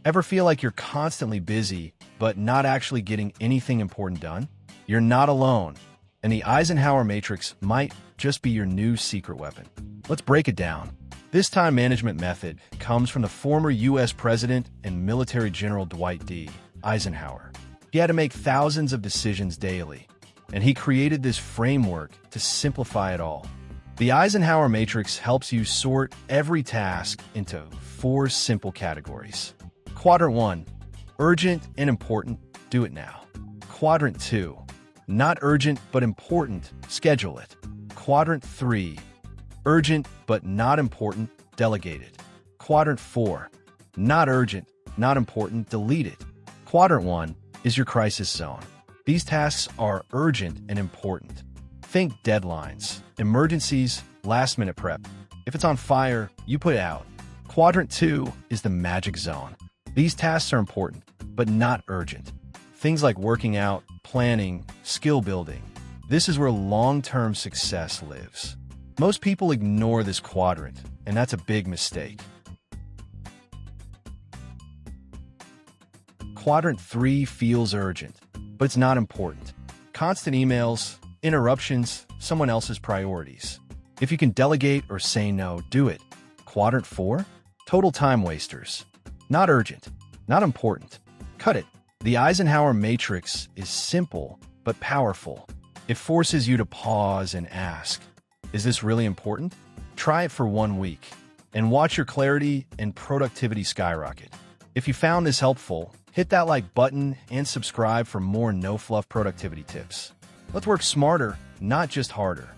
Ever feel like you're constantly busy, but not actually getting anything important done? You're not alone, and the Eisenhower Matrix might just be your new secret weapon. Let's break it down. This time management method comes from the former U.S. President and Military General Dwight D. Eisenhower. He had to make thousands of decisions daily, and he created this framework to simplify it all. The Eisenhower Matrix helps you sort every task into 4 simple categories. Quadrant 1, urgent and important, do it now. Quadrant 2, not urgent but important, schedule it. Quadrant 3, urgent but not important, delegate it. Quadrant 4, not urgent, not important, delete it. Quadrant 1 is your crisis zone. These tasks are urgent and important. Think deadlines, emergencies, last-minute prep. If it's on fire, you put it out. Quadrant 2 is the magic zone. These tasks are important, but not urgent. Things like working out, planning, skill building. This is where long-term success lives. Most people ignore this quadrant, and that's a big mistake. Quadrant 3 feels urgent, but it's not important. Constant emails, interruptions, someone else's priorities. If you can delegate or say no, do it. Quadrant 4? Total time wasters. Not urgent, not important. Cut it. The Eisenhower Matrix is simple but powerful. It forces you to pause and ask, is this really important? Try it for 1 week and watch your clarity and productivity skyrocket. If you found this helpful, hit that like button and subscribe for more no-fluff productivity tips. Let's work smarter, not just harder.